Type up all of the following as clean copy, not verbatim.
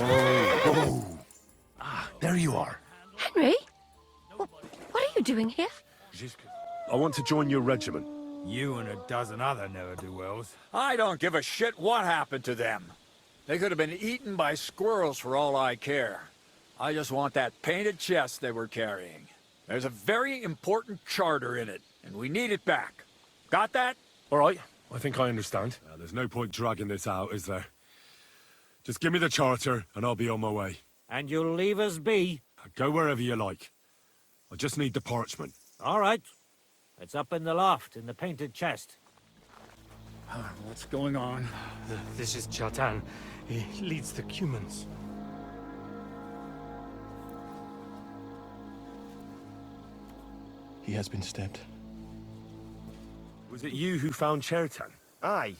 Oh. Ah, there you are. Henry? What are you doing here? I want to join your regiment. You and a dozen other ne'er-do-wells. I don't give a shit what happened to them. They could have been eaten by squirrels for all I care. I just want that painted chest they were carrying. There's a very important charter in it, and we need it back. Got that? All right, I think I understand. There's no point dragging this out, is there? Just give me the charter, and I'll be on my way. And you'll leave us be? Go wherever you like. I just need the parchment. All right. It's up in the loft, in the painted chest. What's going on? This is Chatan. He leads the Cumans. He has been stabbed. Was it you who found Chertan? Aye.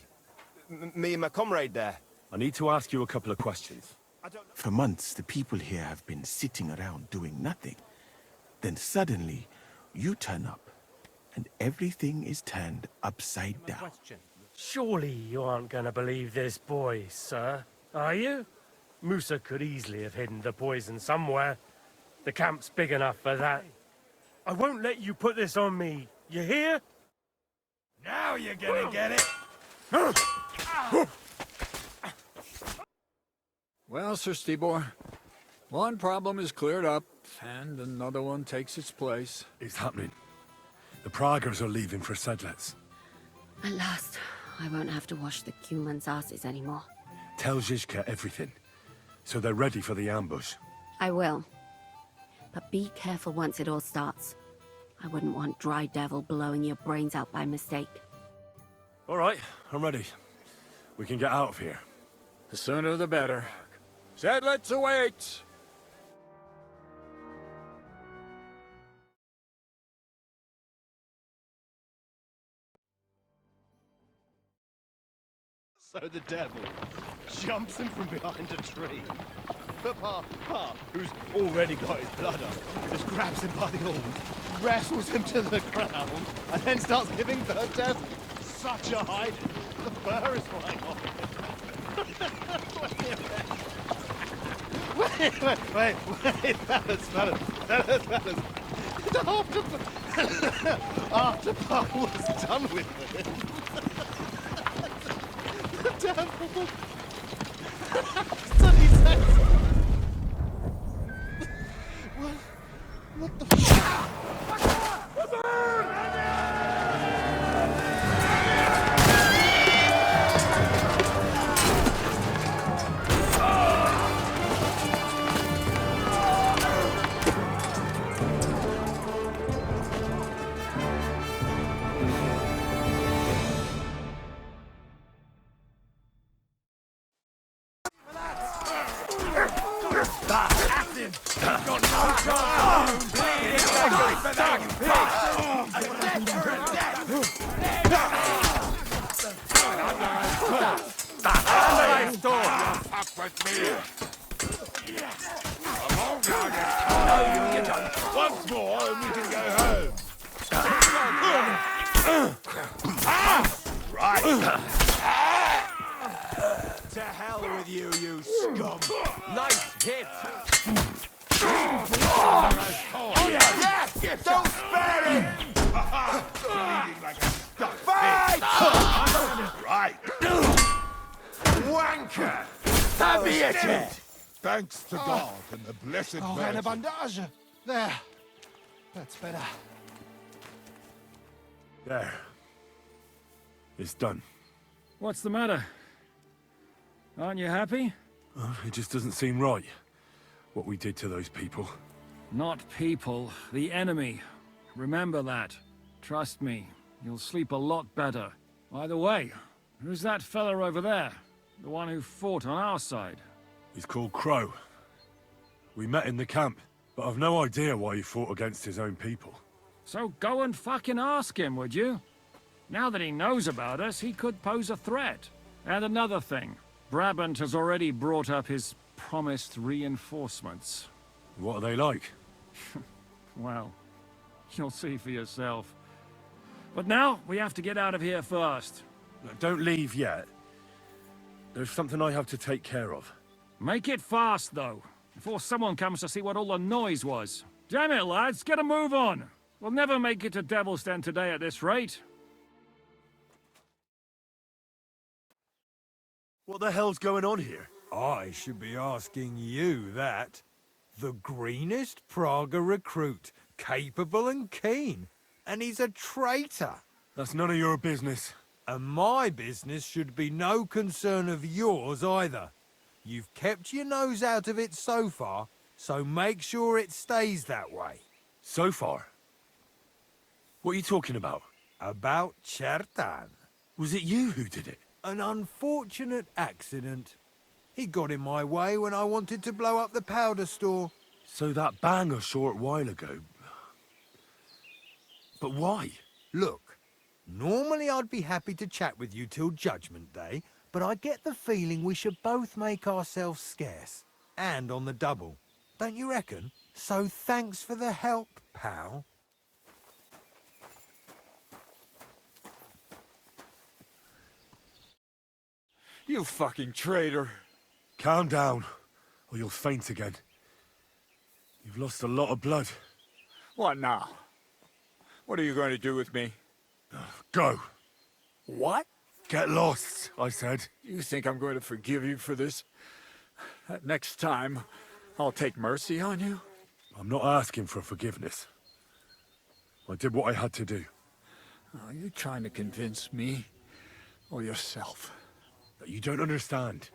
Me and my comrade there. I need to ask you a couple of questions. For months, the people here have been sitting around doing nothing. Then suddenly, you turn up, and everything is turned upside down. Surely you aren't going to believe this boy, sir, are you? Musa could easily have hidden the poison somewhere. The camp's big enough for that. I won't let you put this on me, you hear? Now you're gonna get it! Well, Sir Stibor, one problem is cleared up, and another one takes its place. It's happening. The Praggers are leaving for Sedlets. At last, I won't have to wash the Cumans' asses anymore. Tell Zizka everything, so they're ready for the ambush. I will. But be careful once it all starts. I wouldn't want Dry Devil blowing your brains out by mistake. All right, I'm ready. We can get out of here. The sooner the better. Sedlets await! So the devil jumps in from behind a tree. But Pa, who's already got his blood up, just grabs him by the horns, wrestles him to the ground, and then starts giving the devil such a hiding. The fur is flying off him. Wait, fellas. After Pa was done with it, the devil... Sonny says... What the f... Once more, and we can go home. Right. To hell with you, you scum. Nice hit! Oh, yeah! Don't spare him! Bleeding like a stuck fight! Right. Wanker! That be it! Thanks to God and the blessed Virgin. bandage! There. That's better. There. It's done. What's the matter? Aren't you happy? It just doesn't seem right, what we did to those people. Not people, the enemy. Remember that. Trust me, you'll sleep a lot better. By the way, who's that fella over there? The one who fought on our side? He's called Crow. We met in the camp, but I've no idea why he fought against his own people. So go and fucking ask him, would you? Now that he knows about us, he could pose a threat. And another thing, Brabant has already brought up his promised reinforcements. What are they like? Well, you'll see for yourself. But now, we have to get out of here first. Don't leave yet. There's something I have to take care of. Make it fast, though, before someone comes to see what all the noise was. Damn it, lads, get a move on. We'll never make it to Devil's Den today at this rate. What the hell's going on here? I should be asking you that. The greenest Praga recruit, capable and keen. And he's a traitor. That's none of your business. And my business should be no concern of yours either. You've kept your nose out of it so far, so make sure it stays that way. So far? What are you talking about? About Chertan. Was it you who did it? An unfortunate accident. He got in my way when I wanted to blow up the powder store. So that bang a short while ago. But why? Look, normally I'd be happy to chat with you till Judgment Day, but I get the feeling we should both make ourselves scarce. And on the double. Don't you reckon? So thanks for the help, pal. You fucking traitor. Calm down, or you'll faint again. You've lost a lot of blood. What now? What are you going to do with me? Go. What? Get lost, I said. You think I'm going to forgive you for this? Next time, I'll take mercy on you? I'm not asking for forgiveness. I did what I had to do. Are you trying to convince me or yourself? You don't understand.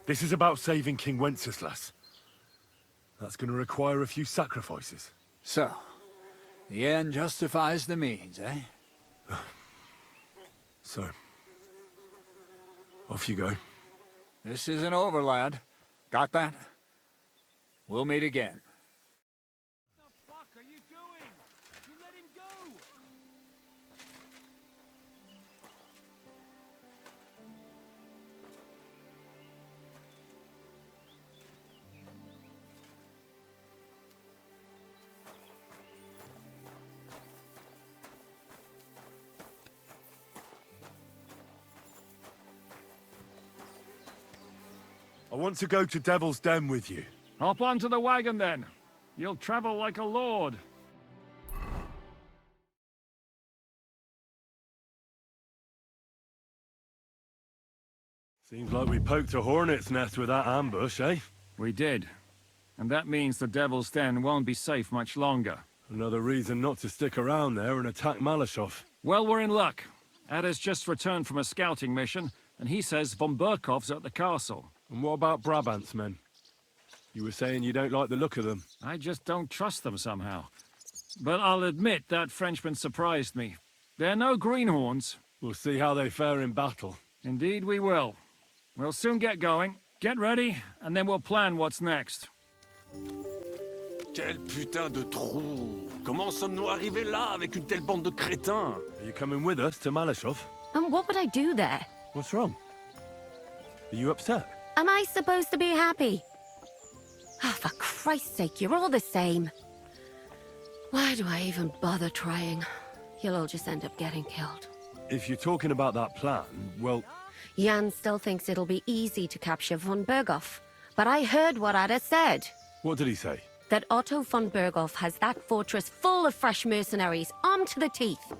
This is about saving King Wenceslas. That's going to require a few sacrifices. So, the end justifies the means, eh? So, off you go. This isn't over, lad. Got that? We'll meet again. What the fuck are you doing? You let him go! I want to go to Devil's Den with you. Hop onto the wagon, then. You'll travel like a lord. Seems like we poked a hornet's nest with that ambush, eh? We did. And that means the Devil's Den won't be safe much longer. Another reason not to stick around there and attack Malashov. Well, we're in luck. Ada's just returned from a scouting mission, and he says von Burkov's at the castle. And what about Brabant's men? You were saying you don't like the look of them. I just don't trust them somehow. But I'll admit that Frenchman surprised me. They're no greenhorns. We'll see how they fare in battle. Indeed we will. We'll soon get going. Get ready, and then we'll plan what's next. Quel putain de trou! Comment sommes-nous arrivés là avec une telle bande de crétins? Are you coming with us to Malashov? And what would I do there? What's wrong? Are you upset? Am I supposed to be happy? Ah, for Christ's sake, you're all the same. Why do I even bother trying? You'll all just end up getting killed. If you're talking about that plan, well... Jan still thinks it'll be easy to capture von Berghoff. But I heard what Ada said. What did he say? That Otto von Berghoff has that fortress full of fresh mercenaries, armed to the teeth.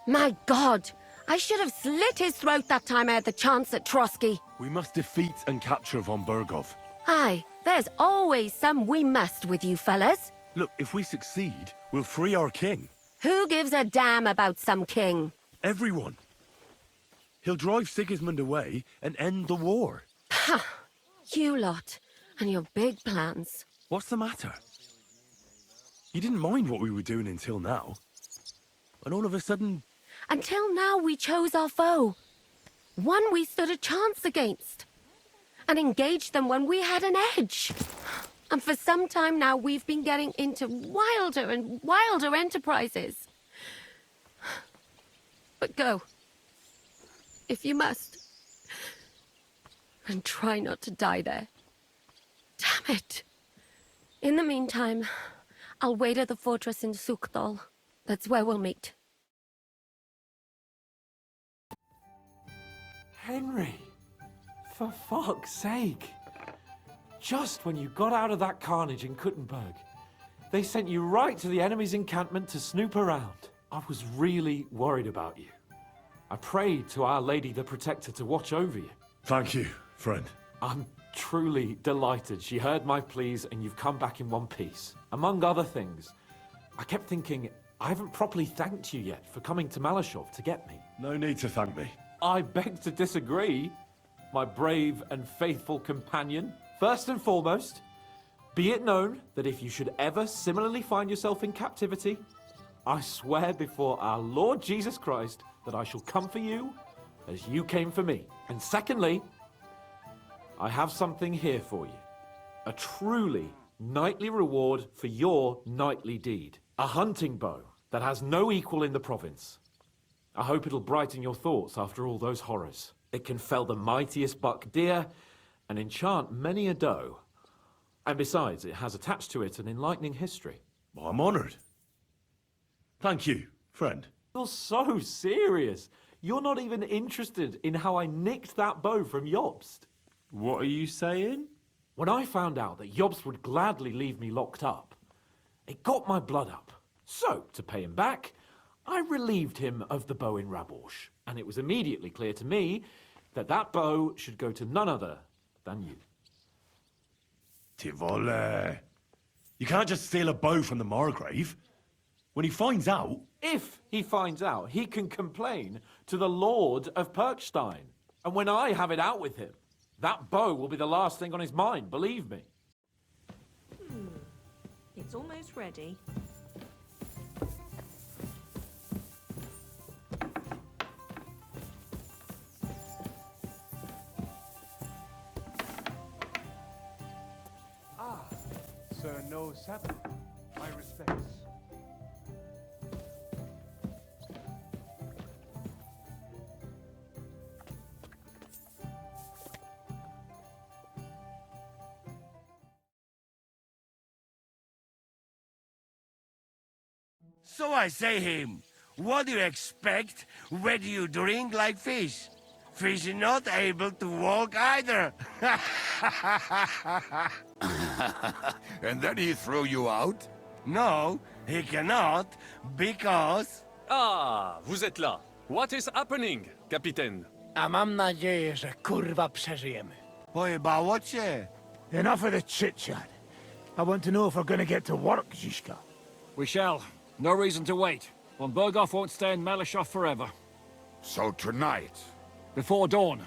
My God! I should have slit his throat that time I had the chance at Trotsky. We must defeat and capture von Berghoff. Aye, there's always some we must with you fellas. Look, if we succeed, we'll free our king. Who gives a damn about some king? Everyone. He'll drive Sigismund away and end the war. Ha! You lot, and your big plans. What's the matter? You didn't mind what we were doing until now. And all of a sudden... Until now, we chose our foe. One we stood a chance against. And engaged them when we had an edge. And for some time now, we've been getting into wilder and wilder enterprises. But go. If you must. And try not to die there. Damn it. In the meantime, I'll wait at the fortress in Sukdal. That's where we'll meet. Henry, for fuck's sake. just when you got out of that carnage in Kuttenberg. They sent you right to the enemy's encampment to snoop around. I was really worried about you. I prayed to Our Lady the Protector to watch over you. Thank you, friend. I'm truly delighted she heard my pleas and you've come back in one piece. Among other things, I kept thinking, I haven't properly thanked you yet for coming to Malashov to get me. No need to thank me. I beg to disagree, my brave and faithful companion. First and foremost, be it known that if you should ever similarly find yourself in captivity, I swear before our Lord Jesus Christ that I shall come for you as you came for me. And secondly, I have something here for you. A truly knightly reward for your knightly deed. A hunting bow that has no equal in the province. I hope it'll brighten your thoughts after all those horrors. It can fell the mightiest buck deer and enchant many a doe. And besides, it has attached to it an enlightening history. Well, I'm honored. Thank you, friend. You're so serious. You're not even interested in how I nicked that bow from Jobst. What are you saying? When I found out that Jobst would gladly leave me locked up, it got my blood up. So, to pay him back, I relieved him of the bow in Raborsch. And it was immediately clear to me that that bow should go to none other than you. Tivole. You can't just steal a bow from the Margrave. When he finds out... If he finds out, he can complain to the Lord of Perkstein. And when I have it out with him, that bow will be the last thing on his mind, believe me. It's almost ready. Sir No Sabbath. My respects. So I say him, what do you expect when you drink like fish? Fish is not able to walk either. And then he threw you out? No, he cannot, because... Ah, vous êtes là. What is happening, Capitaine? A mam nadzieję, że kurwa przeżyjemy. Pojebało cię. Enough of the chit-chat. I want to know if we're gonna get to work, Zizka. We shall. No reason to wait. Von Berghoff won't stay in Malashov forever. So tonight? Before dawn.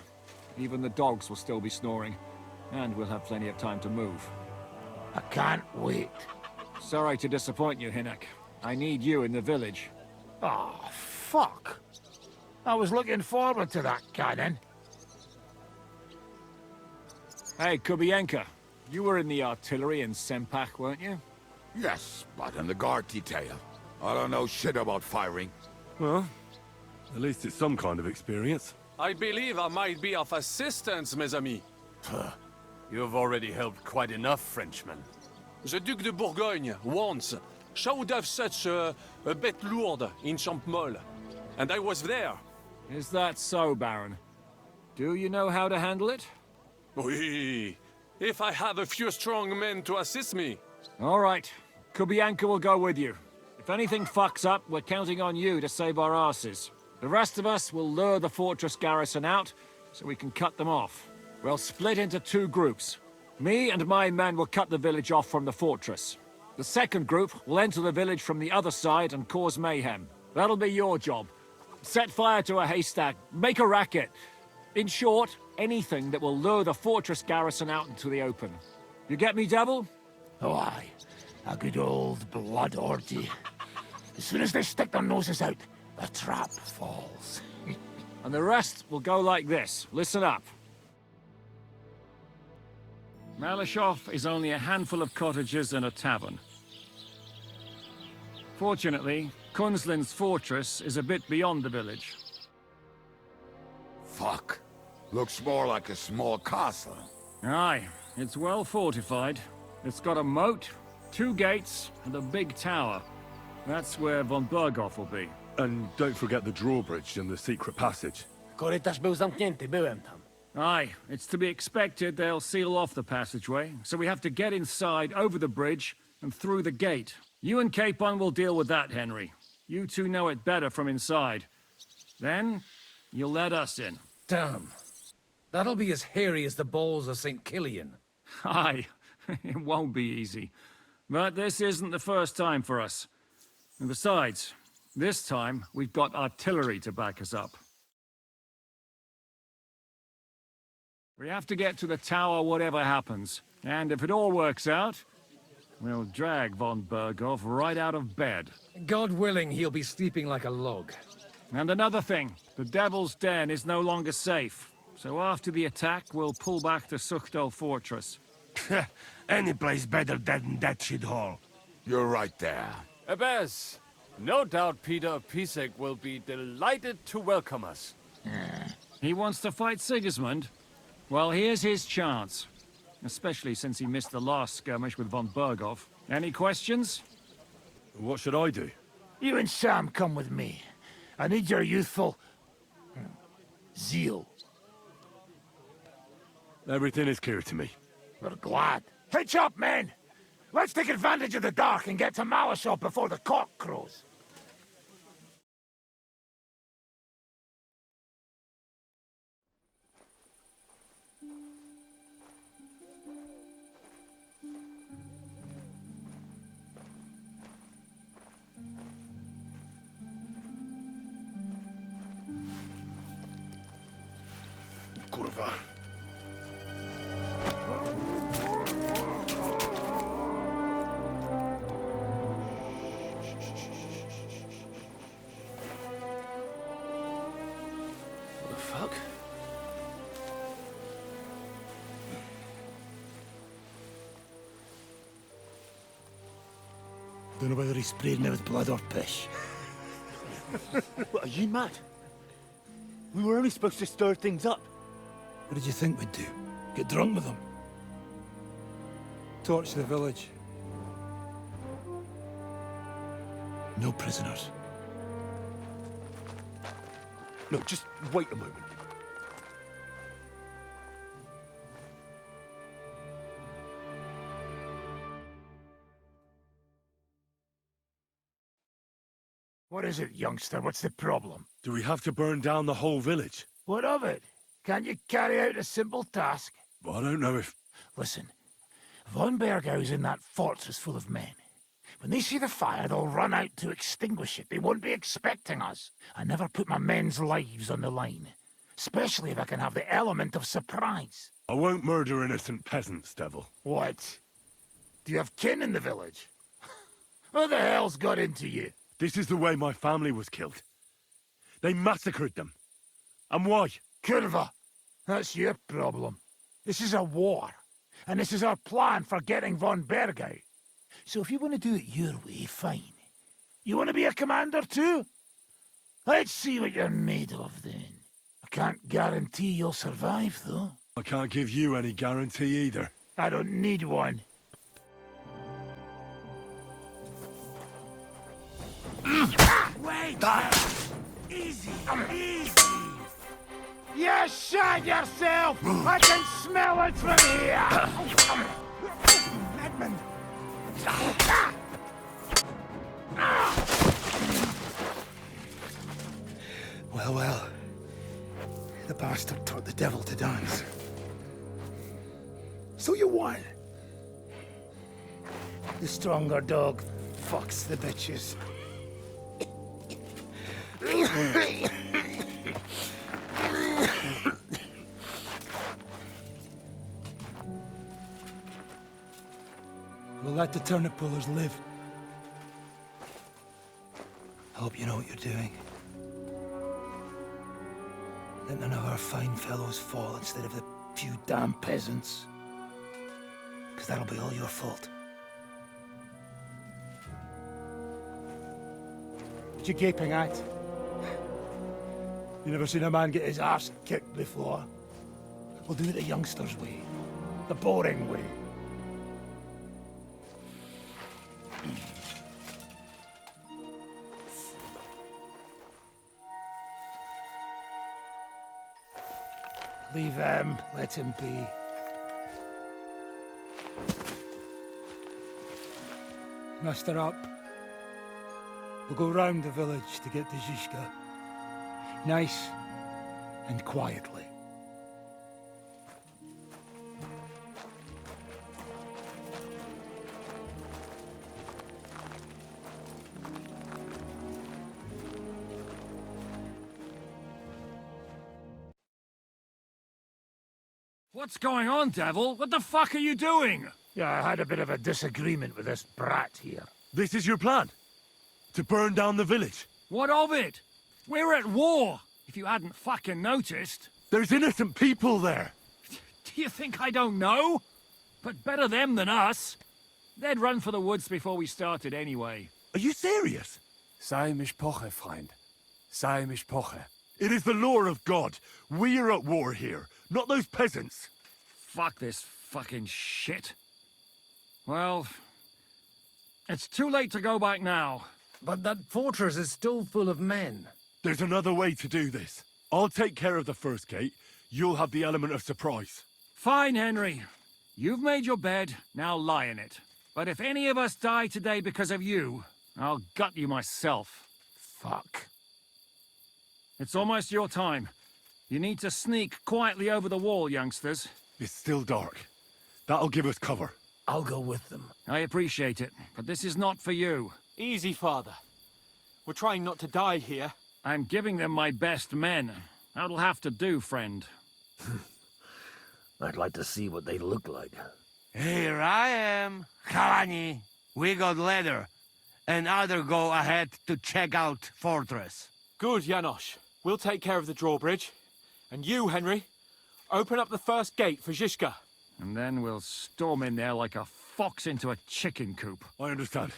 Even the dogs will still be snoring. And we'll have plenty of time to move. I can't wait. Sorry to disappoint you, Hinek. I need you in the village. Oh, fuck. I was looking forward to that, Cannon. Hey, Kubienka. You were in the artillery in Sempak, weren't you? Yes, but in the guard detail. I don't know shit about firing. Well, at least it's some kind of experience. I believe I might be of assistance, mes amis. You've already helped quite enough, Frenchmen. The Duc de Bourgogne, once, showed off such a bête lourde in Champmol. And I was there. Is that so, Baron? Do you know how to handle it? Oui. If I have a few strong men to assist me. All right. Kubianka will go with you. If anything fucks up, we're counting on you to save our asses. The rest of us will lure the fortress garrison out, so we can cut them off. We'll split into two groups. Me and my men will cut the village off from the fortress. The second group will enter the village from the other side and cause mayhem. That'll be your job. Set fire to a haystack, make a racket. In short, anything that will lure the fortress garrison out into the open. You get me, Devil? Oh, aye. A good old blood orgy. As soon as they stick their noses out, the trap falls. And the rest will go like this. Listen up. Malashov is only a handful of cottages and a tavern. Fortunately, Kunzlin's fortress is a bit beyond the village. Fuck. Looks more like a small castle. Aye, it's well fortified. It's got a moat, 2 gates, and a big tower. That's where von Berghoff will be. And don't forget the drawbridge and the secret passage. Korytarz był zamknięty, byłem tam. Aye, it's to be expected they'll seal off the passageway, so we have to get inside, over the bridge, and through the gate. You and Capon will deal with that, Henry. You two know it better from inside. Then, you'll let us in. Damn. That'll be as hairy as the balls of St. Killian. Aye, it won't be easy. But this isn't the first time for us. And besides, this time, we've got artillery to back us up. We have to get to the tower whatever happens. And if it all works out, we'll drag von Berghoff right out of bed. God willing, he'll be sleeping like a log. And another thing, the Devil's Den is no longer safe. So after the attack, we'll pull back to Suchtal Fortress. Any place better than that shithole. You're right there. Abbas, no doubt Peter of Pisek will be delighted to welcome us. He wants to fight Sigismund? Well, here's his chance. Especially since he missed the last skirmish with von Berghoff. Any questions? What should I do? You and Sam come with me. I need your youthful... zeal. Everything is clear to me. We're glad. Hitch up, men! Let's take advantage of the dark and get to Malashov before the cock crows. Kurwa. What the fuck? Don't know whether he sprayed me with blood or piss. What, are you mad? We were only supposed to stir things up. What did you think we'd do? Get drunk with them? Torch the village. No prisoners. No, just wait a moment. What is it, youngster? What's the problem? Do we have to burn down the whole village? What of it? Can't you carry out a simple task? Well, I don't know if... Listen, von Bergau's in that fortress full of men. When they see the fire, they'll run out to extinguish it. They won't be expecting us. I never put my men's lives on the line. Especially if I can have the element of surprise. I won't murder innocent peasants, Devil. What? Do you have kin in the village? Who the hell's got into you? This is the way my family was killed. They massacred them. And why? Kurva, that's your problem. This is a war. And this is our plan for getting von Bergau. So if you want to do it your way, fine. You want to be a commander too? Let's see what you're made of then. I can't guarantee you'll survive, though. I can't give you any guarantee either. I don't need one. Wait! Easy, easy! You shot yourself! I can smell it from here! Madman! Well, well. The bastard taught the devil to dance. So you won. The stronger dog fucks the bitches. We'll let the turnip pullers live. I hope you know what you're doing. Let none of our fine fellows fall instead of the few damn peasants. Because that'll be all your fault. What you gaping at? You never seen a man get his arse kicked before? We'll do it the youngsters' way. The boring way. Let him be. Muster up. We'll go round the village to get to Zizka. Nice and quietly. What's going on, Devil? What the fuck are you doing? Yeah, I had a bit of a disagreement with this brat here. This is your plan? To burn down the village? What of it? We're at war, if you hadn't fucking noticed. There's innocent people there. Do you think I don't know? But better them than us. They'd run for the woods before we started anyway. Are you serious? Sei mishpoche, friend. Sei mishpoche. It is the law of God. We are at war here, not those peasants. Fuck this fucking shit. Well, it's too late to go back now. But that fortress is still full of men. There's another way to do this. I'll take care of the first gate. You'll have the element of surprise. Fine, Henry. You've made your bed, now lie in it. But if any of us die today because of you, I'll gut you myself. Fuck. It's almost your time. You need to sneak quietly over the wall, youngsters. It's still dark. That'll give us cover. I'll go with them. I appreciate it, but this is not for you. Easy, Father. We're trying not to die here. I'm giving them my best men. That'll have to do, friend. I'd like to see what they look like. Here I am, Kalani. We got leather, and other go ahead to check out fortress. Good, Janosch. We'll take care of the drawbridge. And you, Henry, open up the first gate for Zizka. And then we'll storm in there like a fox into a chicken coop. I understand.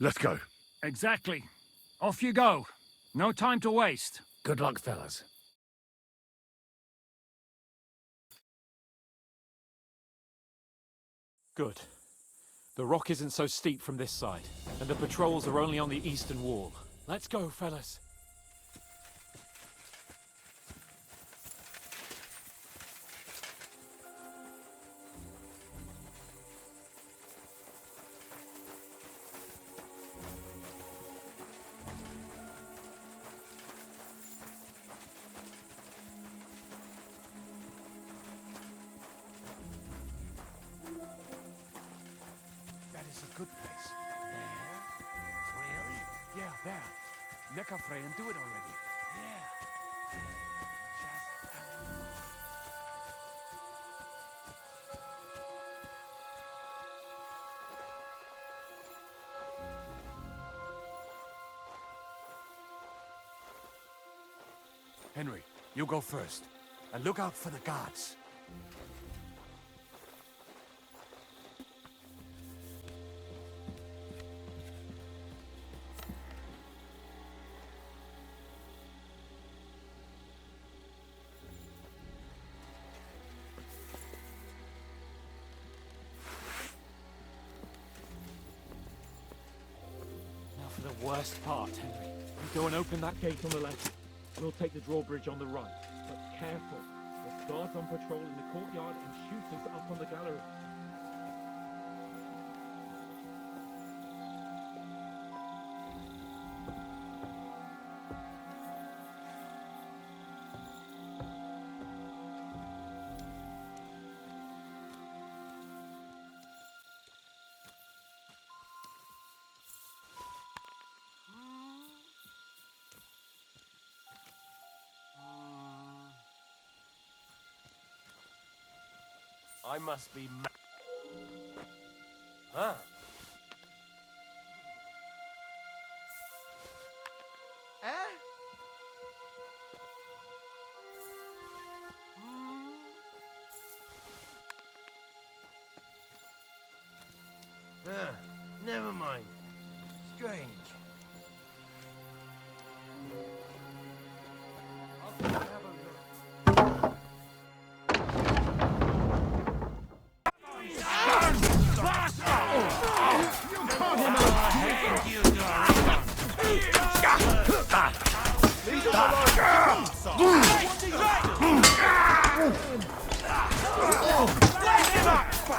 Let's go. Exactly. Off you go. No time to waste. Good luck, fellas. Good. The rock isn't so steep from this side, and the patrols are only on the eastern wall. Let's go, fellas. That is a good place. There? Really? Yeah, there. Neckarfrey and do it already. Yeah. Henry, you go first. And look out for the guards. Now for the worst part, Henry. You go and open that gate on the left. We'll take the drawbridge on the right. But careful. There's guards on patrol in the courtyard and shooters up on the gallery. I must be Huh? Never mind. Strange. Hey!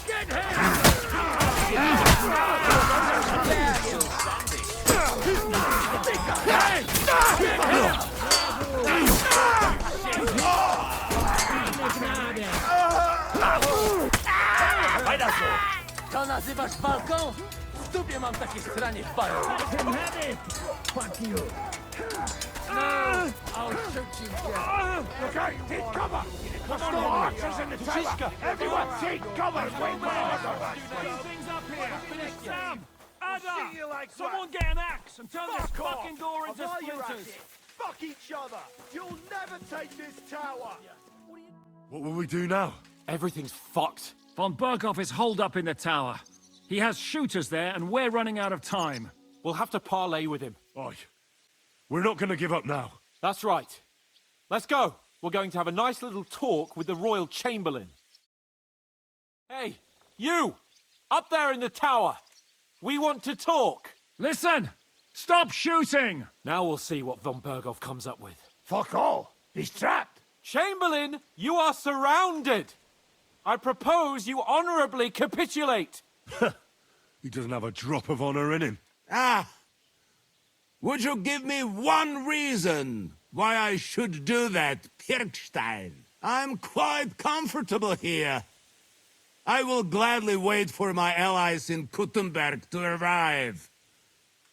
Get him! To nazywasz walką? W dupie mam takie stranie w baru. Fuck you. No, I'll shoot you dead. Okay, take cover. There's no archers in the tower. Everyone take cover. Wait for orders. Things up here. Sam! Ada! Someone get an axe and turn this fucking door into splinters. Fuck each other. You'll never take this tower. What will we do now? Everything's fucked. Von Berghoff is holed up in the tower. He has shooters there, and we're running out of time. We'll have to parley with him. Oi. We're not gonna give up now. That's right. Let's go. We're going to have a nice little talk with the Royal Chamberlain. Hey, you! Up there in the tower! We want to talk! Listen! Stop shooting! Now we'll see what von Berghoff comes up with. Fuck all. He's trapped. Chamberlain, you are surrounded! I propose you honorably capitulate! He doesn't have a drop of honor in him. Ah! Would you give me one reason why I should do that, Pirkstein? I'm quite comfortable here. I will gladly wait for my allies in Kuttenberg to arrive.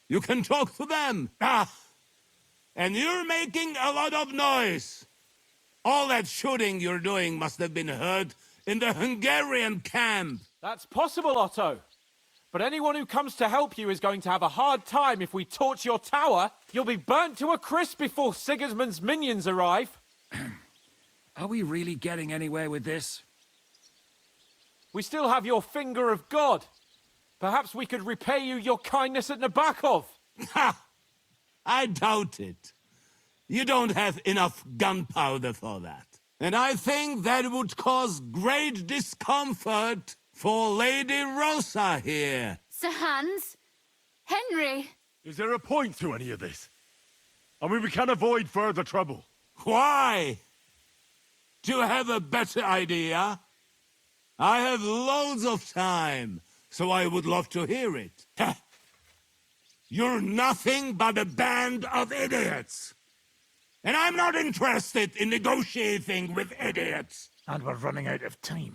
You can talk to them. Ah! And you're making a lot of noise. All that shooting you're doing must have been heard in the Hungarian camp. That's possible, Otto. But anyone who comes to help you is going to have a hard time if we torch your tower. You'll be burnt to a crisp before Sigismund's minions arrive. Are we really getting anywhere with this? We still have your finger of God. Perhaps we could repay you your kindness at Nabokov. Ha! I doubt it. You don't have enough gunpowder for that. And I think that would cause great discomfort for Lady Rosa here. Sir Hans? Henry? Is there a point to any of this? I mean, we can avoid further trouble. Why? Do you have a better idea? I have loads of time, so I would love to hear it. You're nothing but a band of idiots. And I'm not interested in negotiating with idiots. And we're running out of time.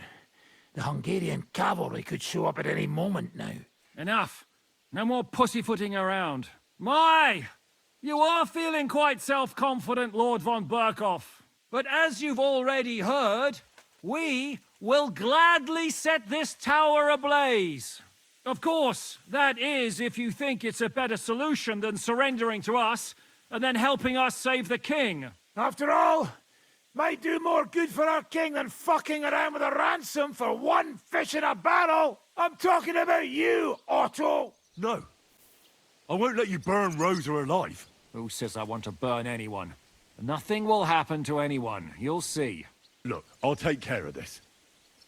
The Hungarian cavalry could show up at any moment now. Enough. No more pussyfooting around. My! You are feeling quite self-confident, Lord von Berkhoff. But as you've already heard, we will gladly set this tower ablaze. Of course, that is if you think it's a better solution than surrendering to us and then helping us save the king. After all, might do more good for our king than fucking around with a ransom for one fish in a barrel. I'm talking about you, Otto. No. I won't let you burn Rosa alive. Who says I want to burn anyone? Nothing will happen to anyone. You'll see. Look, I'll take care of this.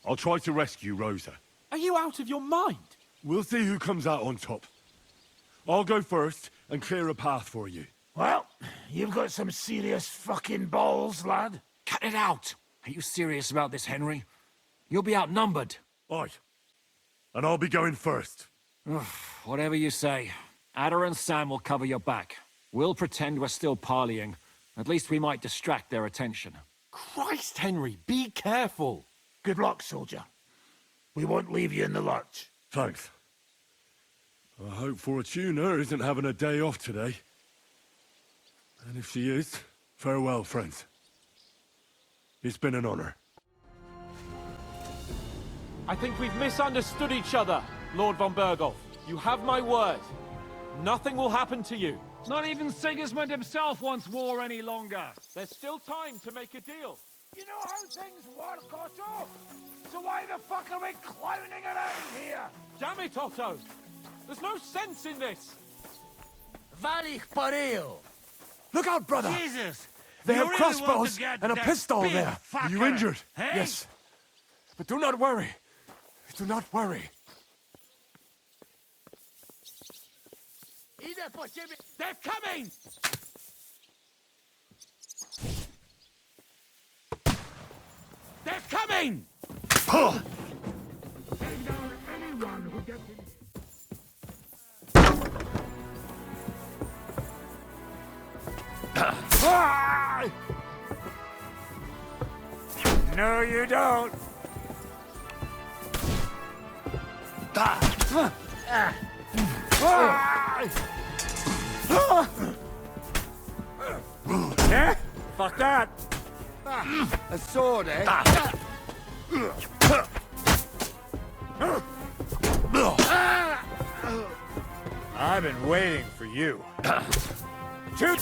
I'll try to rescue Rosa. Are you out of your mind? We'll see who comes out on top. I'll go first and clear a path for you. Well, you've got some serious fucking balls, lad. Cut it out! Are you serious about this, Henry? You'll be outnumbered. Aye. And I'll be going first. Whatever you say. Ada and Sam will cover your back. We'll pretend we're still parleying. At least we might distract their attention. Christ, Henry, be careful. Good luck, soldier. We won't leave you in the lurch. Thanks. I hope Fortuna isn't having a day off today. And if she is, farewell, friends. It's been an honor. I think we've misunderstood each other, Lord von Berghoff. You have my word. Nothing will happen to you. Not even Sigismund himself wants war any longer. There's still time to make a deal. You know how things work, Otto? So why the fuck are we clowning around here? Damn it, Otto! There's no sense in this! Valich Pareo! Look out, brother! Jesus! They You have really crossbows want to get and a that pistol big there. fucker, Are you injured? Hey? Yes. But do not worry. Do not worry. They're coming! coming! No, you don't. Yeah? Fuck that. A sword, eh? I've been waiting for you. Shoot!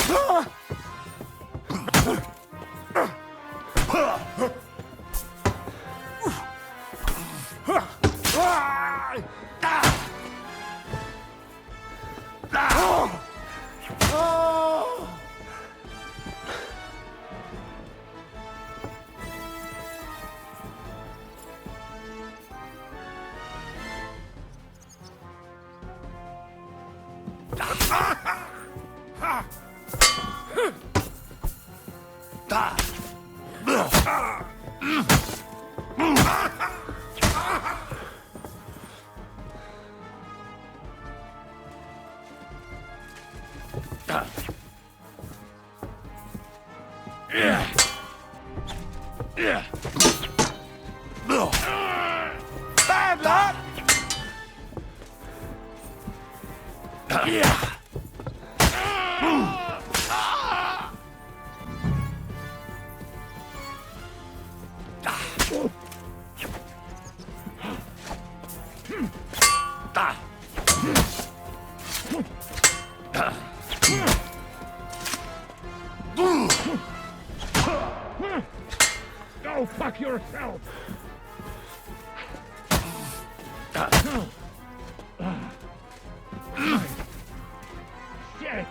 Bad luck! Go fuck yourself! Shit!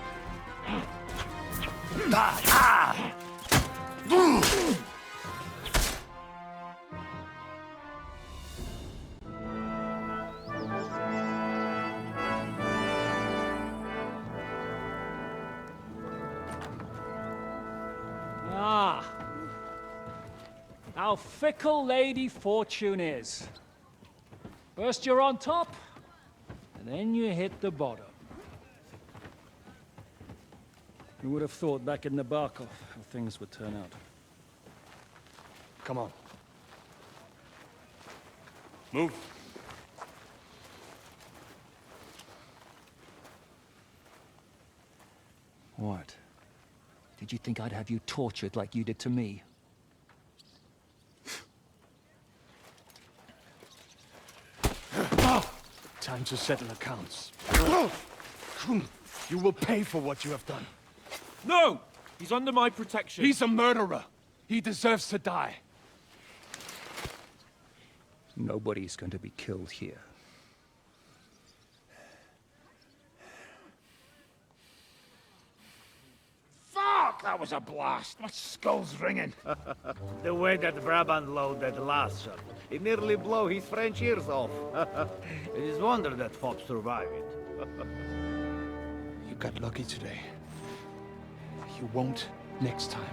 Ah. How fickle Lady Fortune is. First you're on top, and then you hit the bottom. Who would have thought back in Nabarkov how things would turn out? Come on. Move. What? Did you think I'd have you tortured like you did to me? Time to settle accounts. You will pay for what you have done. No! He's under my protection. He's a murderer. He deserves to die. Nobody's going to be killed here. Fuck! That was a blast. My skull's ringing. The way that Brabant loaded that last shot, it nearly blew his French ears off. It is wonder that Fop survived it. You got lucky today. You won't next time.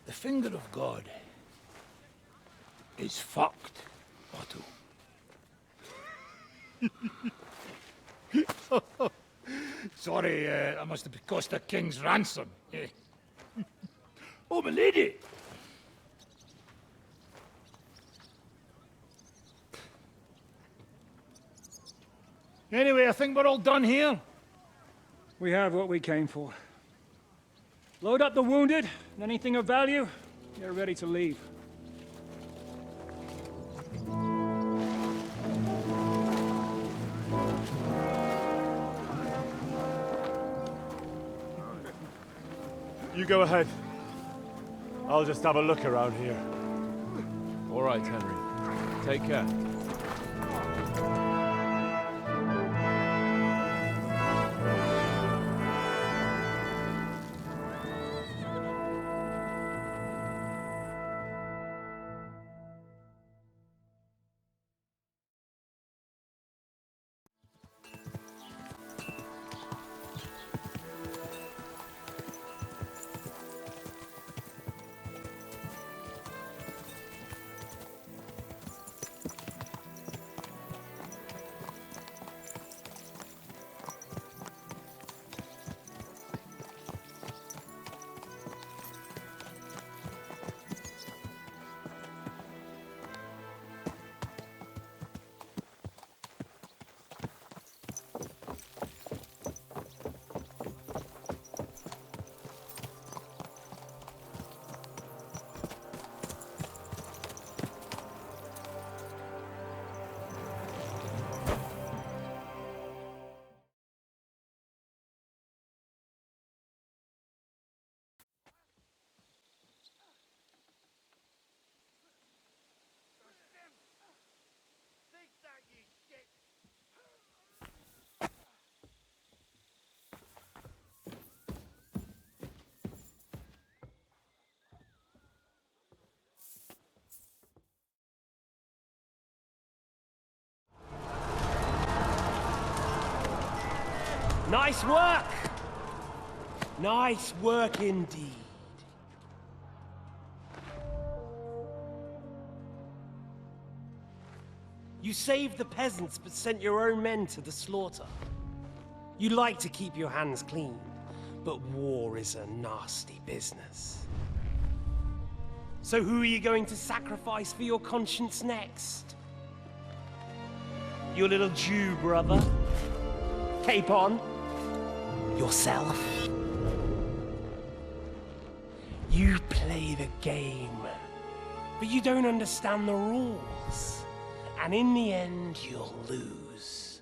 The finger of God is fucked, Otto. Sorry, I must have cost the king's ransom. Oh, my lady! Anyway, I think we're all done here. We have what we came for. Load up the wounded, and anything of value, get ready to leave. You go ahead. I'll just have a look around here. All right, Henry. Take care. Nice work! Nice work indeed. You saved the peasants, but sent your own men to the slaughter. You like to keep your hands clean, but war is a nasty business. So who are you going to sacrifice for your conscience next? Your little Jew brother? Cape on? Yourself? You play the game, but you don't understand the rules. And in the end, you'll lose.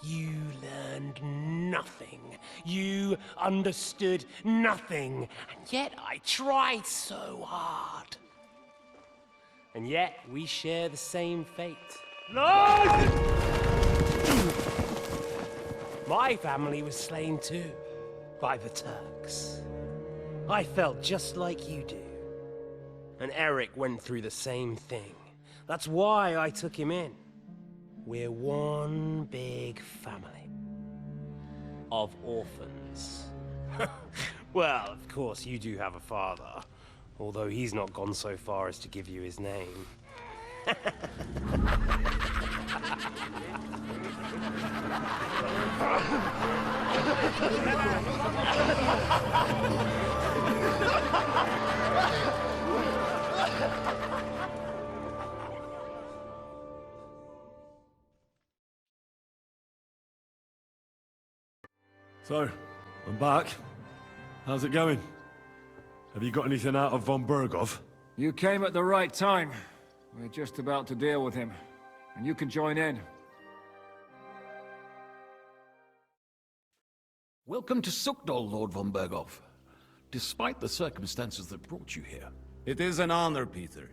You learned nothing. You understood nothing. And yet I tried so hard. And yet we share the same fate. Lord! My family was slain too, by the Turks. I felt just like you do. And Eric went through the same thing. That's why I took him in. We're one big family. Of orphans. Well, of course, you do have a father. Although he's not gone so far as to give you his name. So, I'm back. How's it going? Have you got anything out of von Bergov? You came at the right time. We're just about to deal with him. And you can join in. Welcome to Sukdol, Lord von Bergov. Despite the circumstances that brought you here. It is an honor, Peter.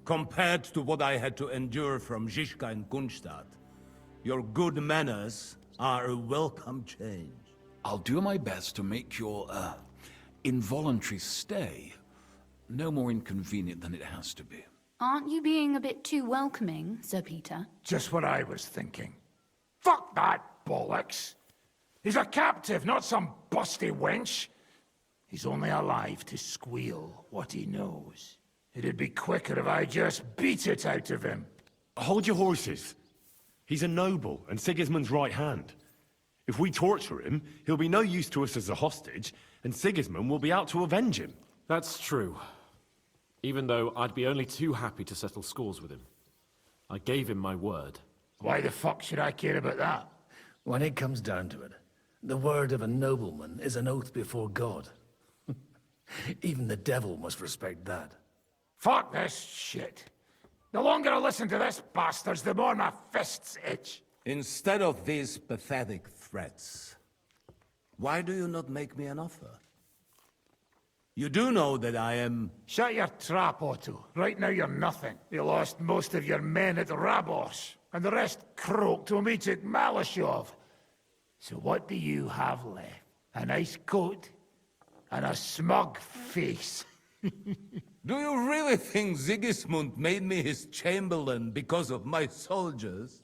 Compared to what I had to endure from Zizka and Kunstadt, your good manners are a welcome change. I'll do my best to make your, involuntary stay no more inconvenient than it has to be. Aren't you being a bit too welcoming, Sir Peter? Just what I was thinking. Fuck that bollocks! He's a captive, not some busty wench. He's only alive to squeal what he knows. It'd be quicker if I just beat it out of him. Hold your horses. He's a noble and Sigismund's right hand. If we torture him, he'll be no use to us as a hostage, and Sigismund will be out to avenge him. That's true. Even though I'd be only too happy to settle scores with him. I gave him my word. Why the fuck should I care about that? When it comes down to it, the word of a nobleman is an oath before God. Even the devil must respect that. Fuck this shit. The longer I listen to this bastards, the more my fists itch. Instead of these pathetic threats, why do you not make me an offer? You do know that I am... Shut your trap, Otto. Right now you're nothing. You lost most of your men at Rabos, and the rest croaked when we took Malashov. So what do you have left? A nice coat? And a smug face? Do you really think Sigismund made me his chamberlain because of my soldiers?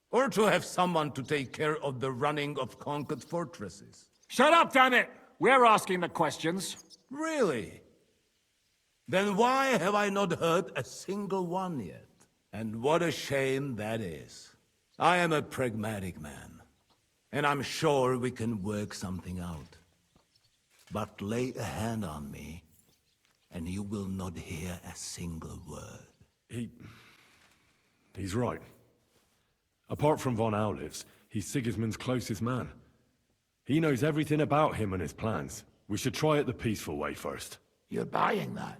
Or to have someone to take care of the running of conquered fortresses? Shut up, damn it! We're asking the questions. Really? Then why have I not heard a single one yet? And what a shame that is. I am a pragmatic man, and I'm sure we can work something out. But lay a hand on me, and you will not hear a single word. He's right. Apart from von Aulifs, he's Sigismund's closest man. He knows everything about him and his plans. We should try it the peaceful way first. You're buying that?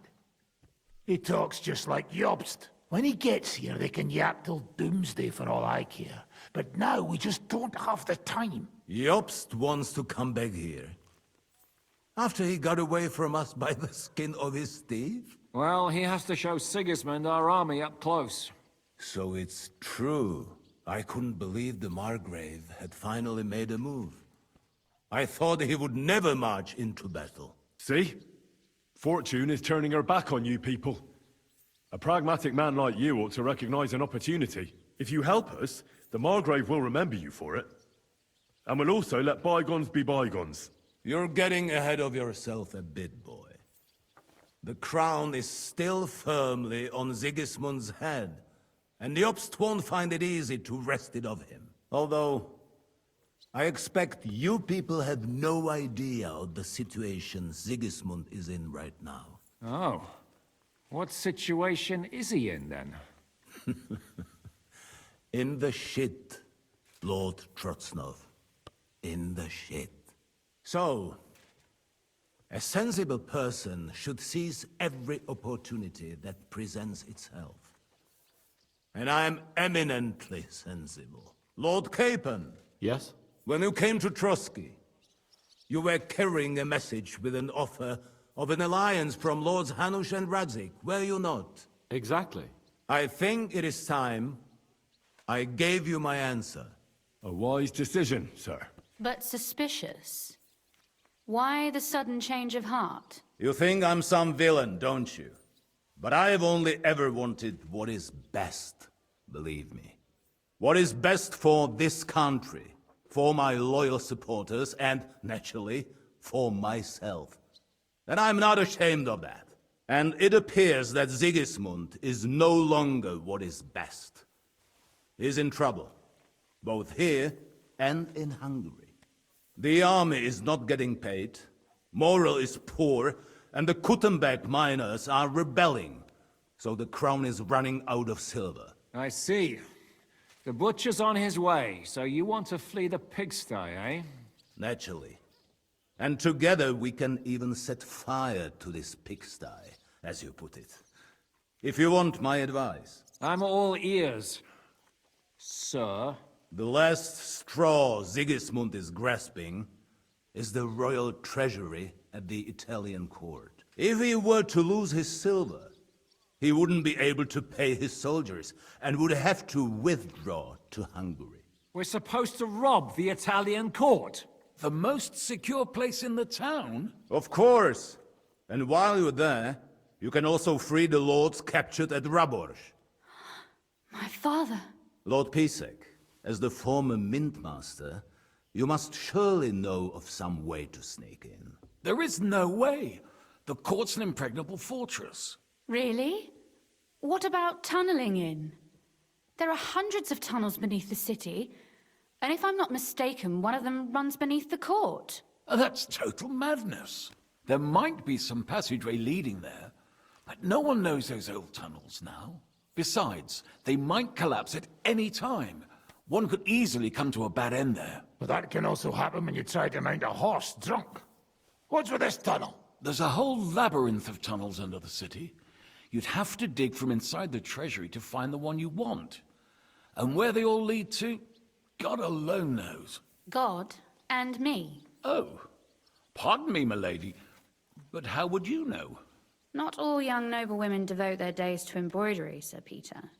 He talks just like Jobst. When he gets here, they can yap till doomsday for all I care. But now we just don't have the time. Jobst wants to come back here. After he got away from us by the skin of his teeth? Well, he has to show Sigismund our army up close. So it's true. I couldn't believe the Margrave had finally made a move. I thought he would never march into battle. See? Fortune is turning her back on you people. A pragmatic man like you ought to recognize an opportunity. If you help us, the Margrave will remember you for it. And we'll also let bygones be bygones. You're getting ahead of yourself a bit, boy. The crown is still firmly on Sigismund's head, and the Obst won't find it easy to wrest it of him. Although, I expect you people have no idea of the situation Sigismund is in right now. Oh. What situation is he in, then? In the shit, Lord Trotsnov. In the shit. So, a sensible person should seize every opportunity that presents itself. And I am eminently sensible. Lord Capon. Yes? When you came to Trotsky, you were carrying a message with an offer of an alliance from Lords Hanush and Radzik, were you not? Exactly. I think it is time I gave you my answer. A wise decision, sir. But suspicious. Why the sudden change of heart? You think I'm some villain, don't you? But I have only ever wanted what is best, believe me. What is best for this country, for my loyal supporters, and, naturally, for myself. And I'm not ashamed of that. And it appears that Sigismund is no longer what is best. He's in trouble, both here and in Hungary. The army is not getting paid, morale is poor, and the Kuttenberg miners are rebelling. So the crown is running out of silver. I see. The butcher's on his way, so you want to flee the pigsty, eh? Naturally. And together we can even set fire to this pigsty, as you put it. If you want my advice. I'm all ears, sir. The last straw Sigismund is grasping is the royal treasury at the Italian court. If he were to lose his silver, he wouldn't be able to pay his soldiers and would have to withdraw to Hungary. We're supposed to rob the Italian court. The most secure place in the town? Of course. And while you're there, you can also free the lords captured at Raborj. My father. Lord Pisek, as the former mint master, you must surely know of some way to sneak in. There is no way. The court's an impregnable fortress. Really? What about tunneling in? There are hundreds of tunnels beneath the city, and if I'm not mistaken, one of them runs beneath the court. That's total madness. There might be some passageway leading there, but no one knows those old tunnels now. Besides, they might collapse at any time. One could easily come to a bad end there. But that can also happen when you try to mount a horse drunk. What's with this tunnel? There's a whole labyrinth of tunnels under the city. You'd have to dig from inside the treasury to find the one you want. And where they all lead to, God alone knows. God and me. Oh, pardon me, milady, but how would you know? Not all young noble women devote their days to embroidery, Sir Peter.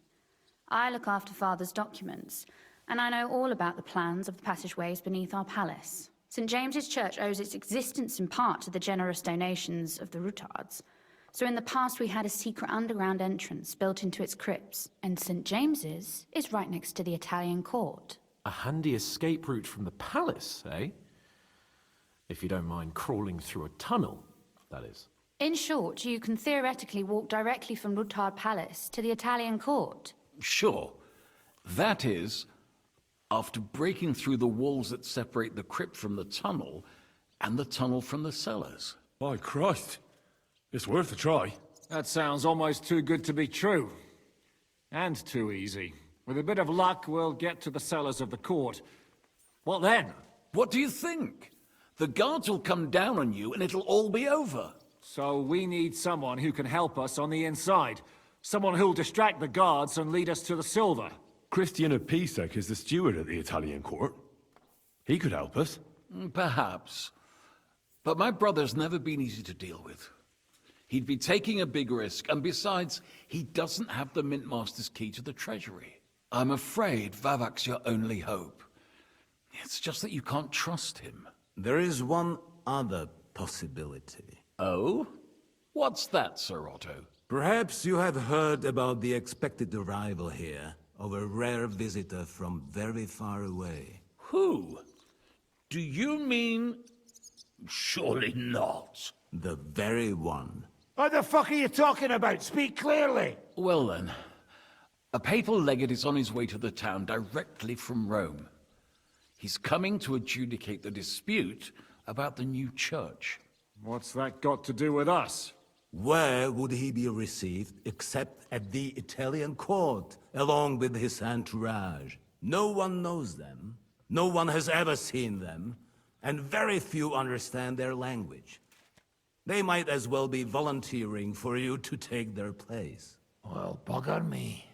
I look after Father's documents, and I know all about the plans of the passageways beneath our palace. St. James's Church owes its existence in part to the generous donations of the Routards. So in the past we had a secret underground entrance built into its crypts, and St. James's is right next to the Italian court. A handy escape route from the palace, eh? If you don't mind crawling through a tunnel, that is. In short, you can theoretically walk directly from Routard Palace to the Italian court. Sure. That is, after breaking through the walls that separate the crypt from the tunnel, and the tunnel from the cellars. By Christ. It's worth a try. That sounds almost too good to be true. And too easy. With a bit of luck, we'll get to the cellars of the court. What then? What do you think? The guards will come down on you and it'll all be over. So we need someone who can help us on the inside. Someone who'll distract the guards and lead us to the silver. Christian of Pisek is the steward at the Italian court. He could help us. Perhaps. But my brother's never been easy to deal with. He'd be taking a big risk, and besides, he doesn't have the Mint Master's key to the treasury. I'm afraid Vavak's your only hope. It's just that you can't trust him. There is one other possibility. Oh? What's that, Sir Otto? Perhaps you have heard about the expected arrival here of a rare visitor from very far away. Who? Do you mean... Surely not. The very one. What the fuck are you talking about? Speak clearly. Well then, a papal legate is on his way to the town directly from Rome. He's coming to adjudicate the dispute about the new church. What's that got to do with us? Where would he be received except at the Italian court, along with his entourage? No one knows them, no one has ever seen them, and very few understand their language. They might as well be volunteering for you to take their place. Well, bugger me.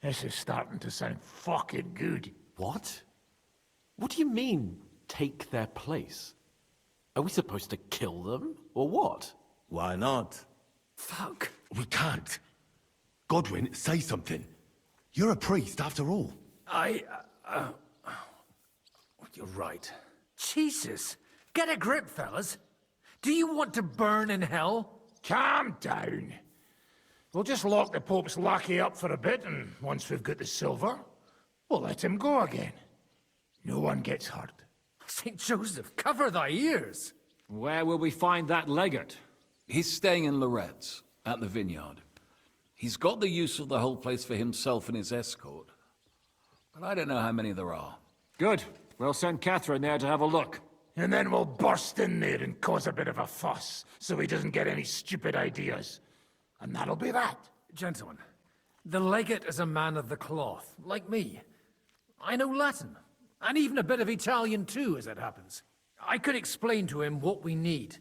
This is starting to sound fucking good. What? What do you mean, take their place? Are we supposed to kill them, or what? Why not? Fuck. We can't. Godwin, say something. You're a priest, after all. You're right. Jesus! Get a grip, fellas. Do you want to burn in hell? Calm down. We'll just lock the Pope's lackey up for a bit, and once we've got the silver, we'll let him go again. No one gets hurt. St. Joseph, cover thy ears! Where will we find that legate? He's staying in Loretz, at the vineyard. He's got the use of the whole place for himself and his escort. But I don't know how many there are. Good. We'll send Catherine there to have a look. And then we'll burst in there and cause a bit of a fuss, so he doesn't get any stupid ideas. And that'll be that. Gentlemen, the legate is a man of the cloth, like me. I know Latin, and even a bit of Italian too, as it happens. I could explain to him what we need.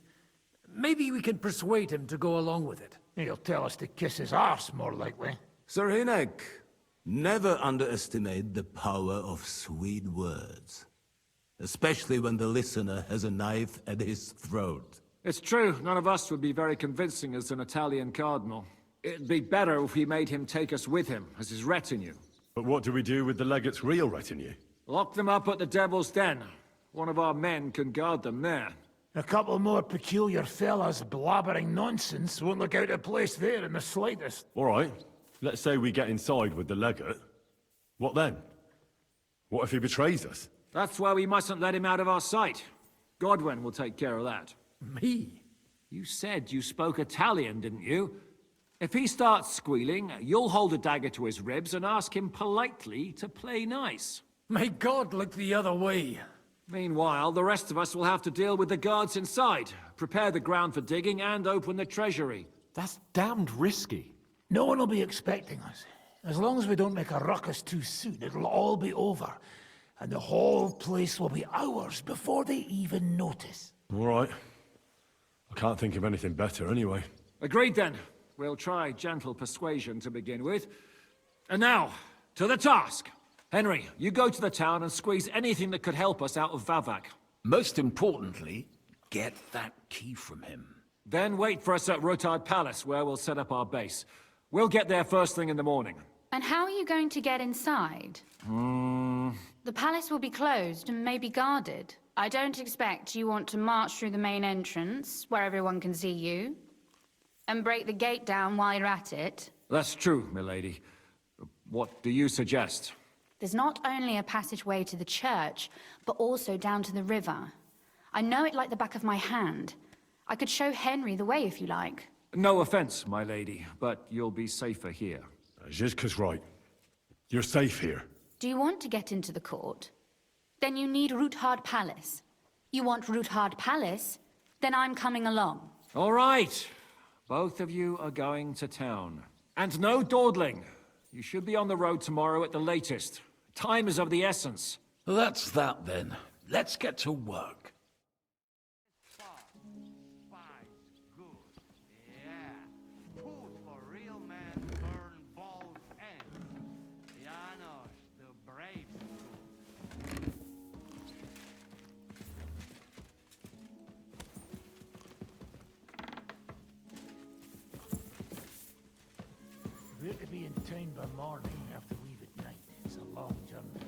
Maybe we can persuade him to go along with it. He'll tell us to kiss his arse, more likely. Sir Hynek, never underestimate the power of sweet words. Especially when the listener has a knife at his throat. It's true, none of us would be very convincing as an Italian cardinal. It'd be better if we made him take us with him, as his retinue. But what do we do with the legate's real retinue? Lock them up at the Devil's Den. One of our men can guard them there. A couple more peculiar fellas blabbering nonsense won't look out of place there in the slightest. All right. Let's say we get inside with the legate. What then? What if he betrays us? That's why we mustn't let him out of our sight. Godwin will take care of that. Me? You said you spoke Italian, didn't you? If he starts squealing, you'll hold a dagger to his ribs and ask him politely to play nice. May God look the other way. Meanwhile, the rest of us will have to deal with the guards inside, prepare the ground for digging, and open the treasury. That's damned risky. No one will be expecting us. As long as we don't make a ruckus too soon, it'll all be over. And the whole place will be ours before they even notice. All right. I can't think of anything better anyway. Agreed then. We'll try gentle persuasion to begin with. And now, to the task. Henry, you go to the town and squeeze anything that could help us out of Vavak. Most importantly, get that key from him. Then wait for us at Rotard Palace, where we'll set up our base. We'll get there first thing in the morning. And how are you going to get inside? The palace will be closed and maybe guarded. I don't expect you want to march through the main entrance, where everyone can see you, and break the gate down while you're at it. That's true, milady. What do you suggest? There's not only a passageway to the church, but also down to the river. I know it like the back of my hand. I could show Henry the way if you like. No offense, my lady, but you'll be safer here. Zizka's right. You're safe here. Do you want to get into the court? Then you need Roothard Palace. You want Roothard Palace? Then I'm coming along. All right. Both of you are going to town. And no dawdling. You should be on the road tomorrow at the latest. Time is of the essence. That's that then. Let's get to work. We're to be in town by morning after leave at night. It's a long journey.